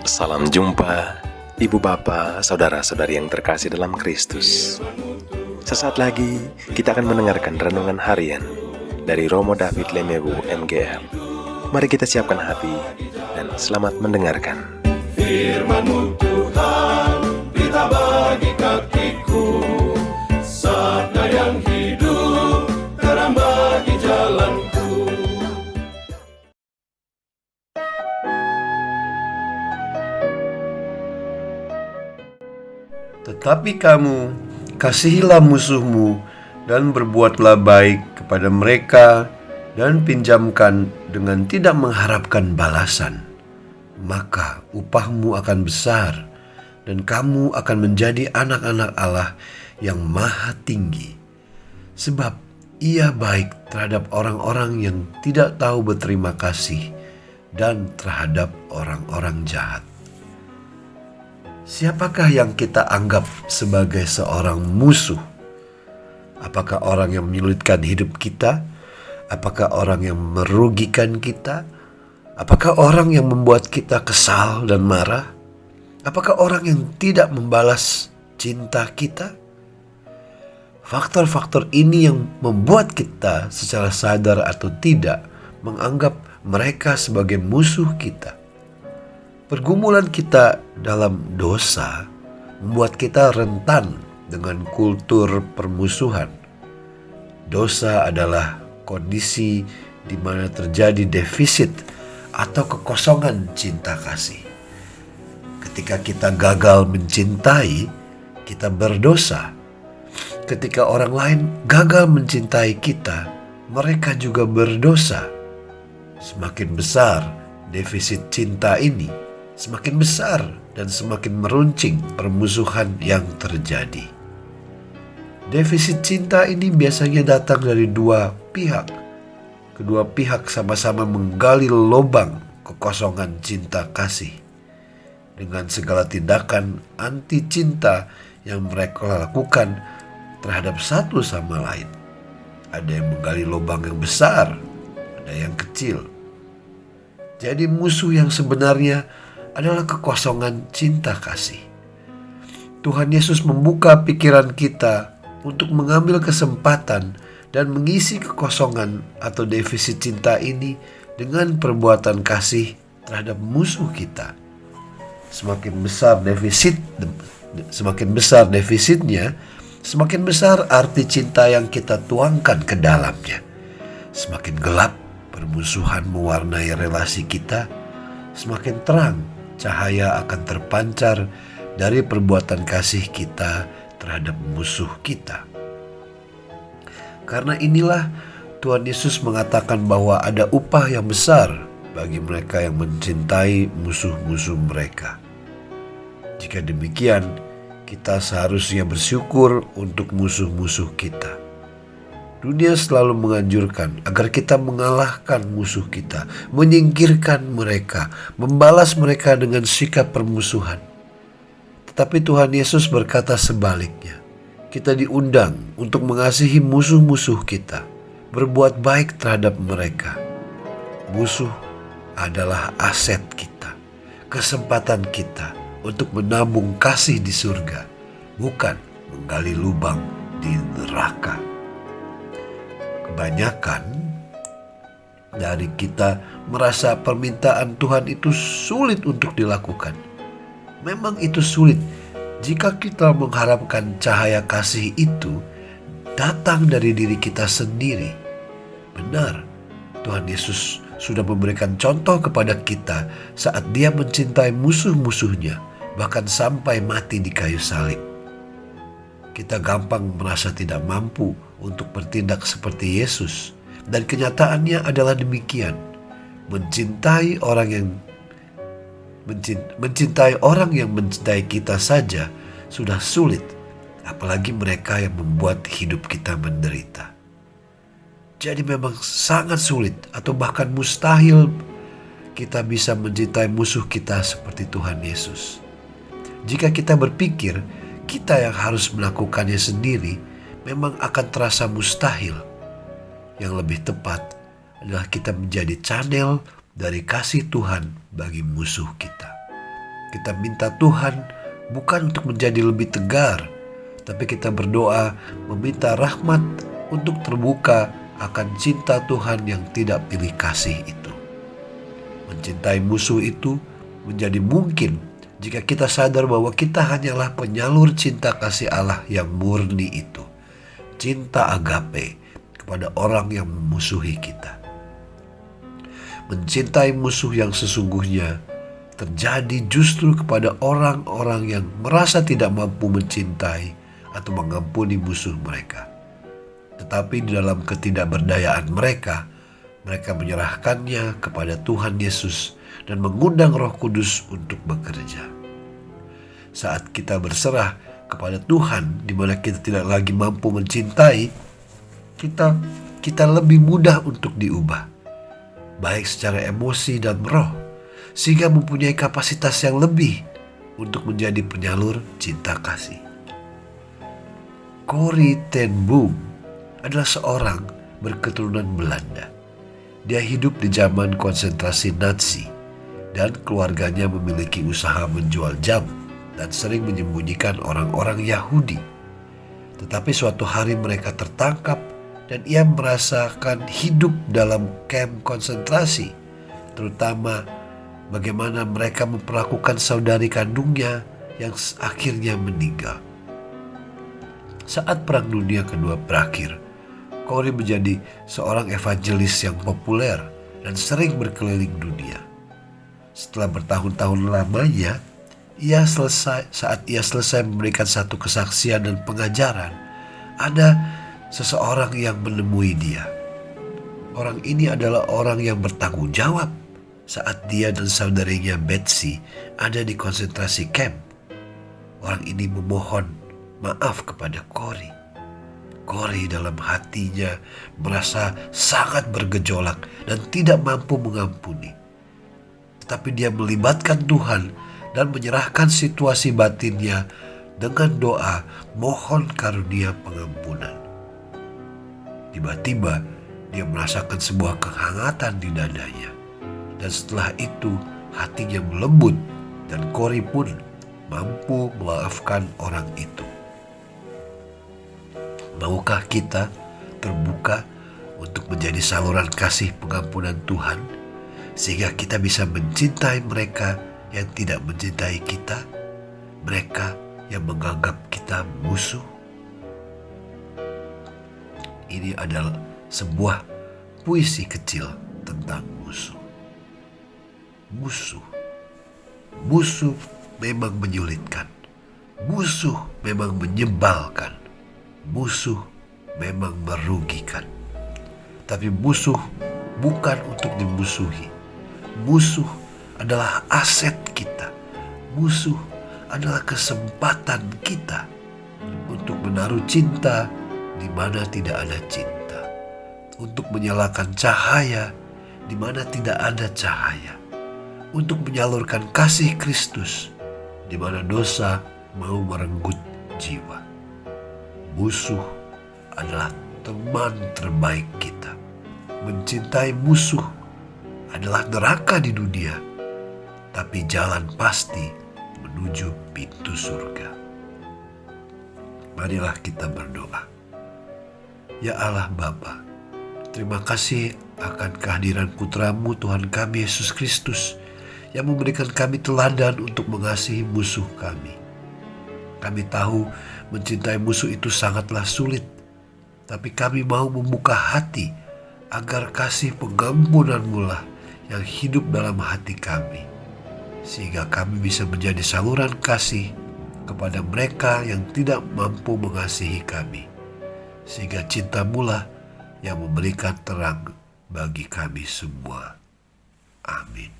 Salam jumpa, Ibu Bapa, Saudara-saudari yang terkasih dalam Kristus. Sesaat lagi kita akan mendengarkan renungan harian dari Romo David Lemewu MGR. Mari kita siapkan hati dan selamat mendengarkan. Firman-Mu Tuhan, berita bagi kakiku, sabda yang hidup, terang bagi jalanku. Tetapi kamu, kasihilah musuhmu dan berbuatlah baik kepada mereka dan pinjamkan dengan tidak mengharapkan balasan. Maka upahmu akan besar dan kamu akan menjadi anak-anak Allah yang maha tinggi. Sebab Ia baik terhadap orang-orang yang tidak tahu berterima kasih dan terhadap orang-orang jahat. Siapakah yang kita anggap sebagai seorang musuh? Apakah orang yang menyulitkan hidup kita? Apakah orang yang merugikan kita? Apakah orang yang membuat kita kesal dan marah? Apakah orang yang tidak membalas cinta kita? Faktor-faktor ini yang membuat kita secara sadar atau tidak menganggap mereka sebagai musuh kita. Pergumulan kita dalam dosa membuat kita rentan dengan kultur permusuhan. Dosa adalah kondisi di mana terjadi defisit atau kekosongan cinta kasih. Ketika kita gagal mencintai, kita berdosa. Ketika orang lain gagal mencintai kita, mereka juga berdosa. Semakin besar defisit cinta ini, semakin besar dan semakin meruncing permusuhan yang terjadi. Defisit cinta ini biasanya datang dari dua pihak. Kedua pihak sama-sama menggali lubang kekosongan cinta kasih dengan segala tindakan anti cinta yang mereka lakukan terhadap satu sama lain. Ada yang menggali lubang yang besar, ada yang kecil. Jadi musuh yang sebenarnya adalah kekosongan cinta kasih. Tuhan Yesus membuka pikiran kita untuk mengambil kesempatan dan mengisi kekosongan atau defisit cinta ini dengan perbuatan kasih terhadap musuh kita. Semakin besar defisitnya, semakin besar arti cinta yang kita tuangkan ke dalamnya. Semakin gelap permusuhan mewarnai relasi kita, semakin terang cahaya akan terpancar dari perbuatan kasih kita terhadap musuh kita. Karena inilah Tuhan Yesus mengatakan bahwa ada upah yang besar bagi mereka yang mencintai musuh-musuh mereka. Jika demikian, kita seharusnya bersyukur untuk musuh-musuh kita. Dunia selalu menganjurkan agar kita mengalahkan musuh kita, menyingkirkan mereka, membalas mereka dengan sikap permusuhan. Tetapi Tuhan Yesus berkata sebaliknya. Kita diundang untuk mengasihi musuh-musuh kita, berbuat baik terhadap mereka. Musuh adalah aset kita, kesempatan kita untuk menabung kasih di surga, bukan menggali lubang di neraka. Kebanyakan dari kita merasa permintaan Tuhan itu sulit untuk dilakukan. Memang itu sulit jika kita mengharapkan cahaya kasih itu datang dari diri kita sendiri. Benar, Tuhan Yesus sudah memberikan contoh kepada kita saat Dia mencintai musuh-musuhnya, bahkan sampai mati di kayu salib. Kita gampang merasa tidak mampu untuk bertindak seperti Yesus, dan kenyataannya adalah demikian. Mencintai orang yang mencintai kita saja sudah sulit, apalagi mereka yang membuat hidup kita menderita. Jadi memang sangat sulit atau bahkan mustahil kita bisa mencintai musuh kita seperti Tuhan Yesus. Jika kita berpikir kita yang harus melakukannya sendiri, memang akan terasa mustahil. Yang lebih tepat adalah kita menjadi channel dari kasih Tuhan bagi musuh kita. Kita minta Tuhan bukan untuk menjadi lebih tegar, tapi kita berdoa meminta rahmat untuk terbuka akan cinta Tuhan yang tidak pilih kasih itu. Mencintai musuh itu menjadi mungkin jika kita sadar bahwa kita hanyalah penyalur cinta kasih Allah yang murni itu. Cinta agape kepada orang yang memusuhi kita. Mencintai musuh yang sesungguhnya terjadi justru kepada orang-orang yang merasa tidak mampu mencintai atau mengampuni musuh mereka. Tetapi di dalam ketidakberdayaan mereka menyerahkannya kepada Tuhan Yesus dan mengundang Roh Kudus untuk bekerja. Saat kita berserah kepada Tuhan, di mana kita tidak lagi mampu mencintai, kita lebih mudah untuk diubah, baik secara emosi dan roh, sehingga mempunyai kapasitas yang lebih untuk menjadi penyalur cinta kasih. Corrie ten Boom adalah seorang berketurunan Belanda. Dia hidup di zaman konsentrasi Nazi dan keluarganya memiliki usaha menjual jam dan sering menyembunyikan orang-orang Yahudi. Tetapi suatu hari mereka tertangkap dan ia merasakan hidup dalam kamp konsentrasi, terutama bagaimana mereka memperlakukan saudari kandungnya yang akhirnya meninggal. Saat Perang Dunia Kedua berakhir, Corrie menjadi seorang evangelis yang populer dan sering berkeliling dunia. Setelah bertahun-tahun lamanya, saat ia selesai memberikan satu kesaksian dan pengajaran, ada seseorang yang menemui dia. Orang ini adalah orang yang bertanggung jawab saat dia dan saudarinya Betsy ada di konsentrasi camp. Orang ini memohon maaf kepada Corrie. Corrie dalam hatinya merasa sangat bergejolak dan tidak mampu mengampuni. Tetapi dia melibatkan Tuhan dan menyerahkan situasi batinnya dengan doa mohon karunia pengampunan. Tiba-tiba dia merasakan sebuah kehangatan di dadanya. Dan setelah itu hatinya melembut dan Corrie pun mampu memaafkan orang itu. Maukah kita terbuka untuk menjadi saluran kasih pengampunan Tuhan sehingga kita bisa mencintai mereka yang tidak mencintai kita, mereka yang menganggap kita musuh? Ini adalah sebuah puisi kecil tentang musuh. Musuh memang menyulitkan. Musuh memang menyebalkan. Musuh memang merugikan. Tapi musuh bukan untuk dimusuhi. Musuh adalah aset kita. Musuh adalah kesempatan kita untuk menaruh cinta di mana tidak ada cinta, untuk menyalakan cahaya di mana tidak ada cahaya, untuk menyalurkan kasih Kristus di mana dosa mau merenggut jiwa. Musuh adalah teman terbaik kita. Mencintai musuh adalah neraka di dunia, tapi jalan pasti menuju pintu surga. Marilah kita berdoa. Ya Allah Bapa, terima kasih akan kehadiran Putra-Mu Tuhan kami Yesus Kristus yang memberikan kami teladan untuk mengasihi musuh kami. Kami tahu mencintai musuh itu sangatlah sulit, tapi kami mau membuka hati agar kasih pengampunan-Mu lah yang hidup dalam hati kami, sehingga kami bisa menjadi saluran kasih kepada mereka yang tidak mampu mengasihi kami, sehingga cinta-Mu lah yang memberikan terang bagi kami semua. Amin.